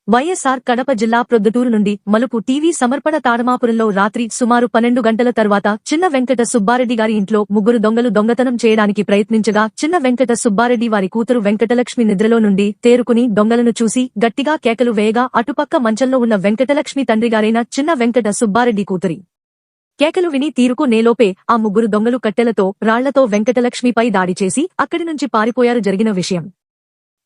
వైఎస్ఆర్ కడప జిల్లా ప్రొద్దుటూరు నుండి మలుపు టీవీ సమర్పణ తాడమాపురంలో రాత్రి సుమారు 12 గంటల తర్వాత చిన్న వెంకట సుబ్బారెడ్డి గారి ఇంట్లో ముగ్గురు దొంగలు దొంగతనం చేయడానికి ప్రయత్నించగా చిన్న వెంకట సుబ్బారెడ్డి వారి కూతురు వెంకటలక్ష్మి నిద్రలో నుండి తేరుకుని దొంగలను చూసి గట్టిగా కేకలు వేయగా అటుపక్క మంచంలో ఉన్న వెంకటలక్ష్మి తండ్రిగారైన చిన్న వెంకట సుబ్బారెడ్డి కూతురి కేకలు విని తీరుకు నేలోపే ఆ ముగ్గురు దొంగలు కట్టెలతో రాళ్లతో వెంకటలక్ష్మిపై దాడి చేసి అక్కడి నుంచి పారిపోయారు. జరిగిన విషయం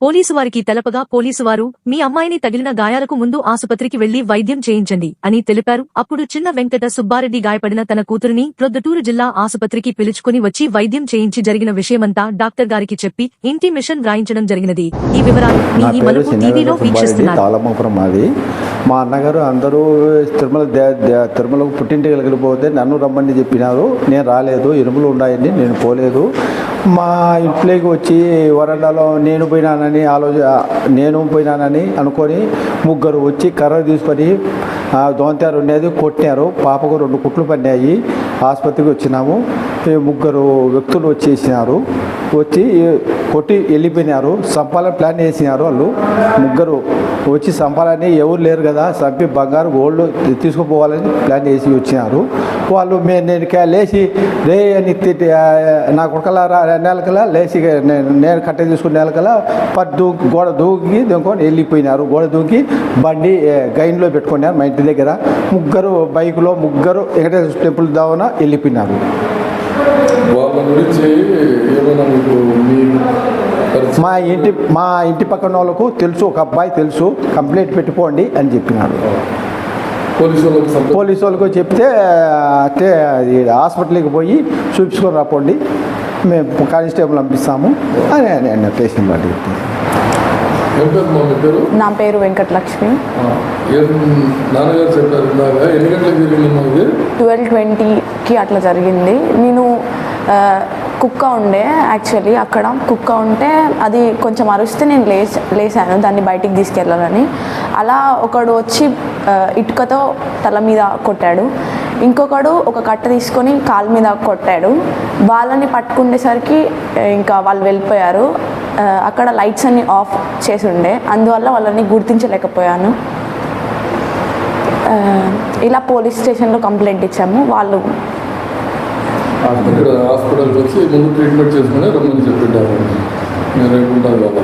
పోలీసు వారికి తెలపగా పోలీసువారు మీ అమ్మాయిని తగిలిన గాయాలకు ముందు ఆసుపత్రికి వెళ్లి వైద్యం చేయించండి అని తెలిపారు. అప్పుడు చిన్న వెంకట సుబ్బారెడ్డి గాయపడిన తన కూతురిని ప్రొద్దుటూరు జిల్లా ఆసుపత్రికి పిలుచుకుని వచ్చి వైద్యం చేయించి జరిగిన విషయమంతా డాక్టర్ గారికి చెప్పి ఇంటిమేషన్ రాయించడం జరిగినది. ఈ వివరాలు ఈ మలుపు టీవీలో వీక్షిస్తున్నారు. మా అన్నగారు అందరూ తిరుమలకు పుట్టింటికి వెళ్ళిపోతే నన్ను రమ్మని చెప్పినారు. నేను రాలేదు, ఎరుములు ఉన్నాయని నేను పోలేదు. మా ఇంట్లోకి వచ్చి వరండాలో నేను పోయినానని అనుకొని ముగ్గురు వచ్చి కర్ర తీసుకొని దోంతారు ఉండేది కొట్టారు. పాపకు 2 కుట్లు పడినాయి. ఆసుపత్రికి వచ్చినాము. ముగ్గురు వ్యక్తులు వచ్చేసినారు. వచ్చి కొట్టి వెళ్ళిపోయినారు. సంపాలని ప్లాన్ చేసినారు. వాళ్ళు ముగ్గురు వచ్చి సంపాలని ఎవరు లేరు కదా, చంపి బంగారు గోల్డ్ తీసుకుపోవాలని ప్లాన్ చేసి వచ్చినారు. వాళ్ళు నేను లేచి రే అని నా కొడుకలా నెలకలా లేచి నేను కట్టె తీసుకునే నెలకలా గోడ దూకి దొంగకొని వెళ్ళిపోయినారు. గోడ దూకి బండి గైన్లో పెట్టుకున్నారు. మా ఇంటి దగ్గర ముగ్గురు బైకులో ముగ్గురు వెంకటేశ్వర టెంపుల్ దావన వెళ్ళిపోయినారు. మా ఇంటి పక్కన వాళ్ళకు తెలుసు, ఒక అబ్బాయి తెలుసు, కంప్లైంట్ పెట్టుకోండి అని చెప్పినారు. పోలీసు వాళ్ళకు చెప్తే హాస్పిటల్కి పోయి చూపించుకొని రాపోండి, మేము కానిస్టేబుల్ పంపిస్తాము అని స్టేషన్ బట్టి. నా పేరు వెంకటలక్ష్మి. 12:20కి అట్లా జరిగింది. నేను కుక్క ఉండే, యాక్చువల్లీ అక్కడ కుక్క ఉంటే అది కొంచెం అరిస్తే నేను లేసాను దాన్ని బయటికి తీసుకెళ్ళాలని. అలా ఒకడు వచ్చి ఇటుకతో తల మీద కొట్టాడు. ఇంకొకడు ఒక కట్ట తీసుకొని కాళ్ళ మీద కొట్టాడు. వాళ్ళని పట్టుకునేసరికి ఇంకా వాళ్ళు వెళ్ళిపోయారు. అక్కడ లైట్స్ అన్ని ఆఫ్ చేసి ఉండే, అందువల్ల వాళ్ళని గుర్తించలేకపోయాను. ఇలా పోలీస్ స్టేషన్లో కంప్లైంట్ ఇచ్చాము. వాళ్ళు హాస్పిటల్కి వచ్చి ముందు ట్రీట్మెంట్ చేసుకుని రమ్మని చెప్పిట్టారు. నేను రేపు ఉంటాను కదా.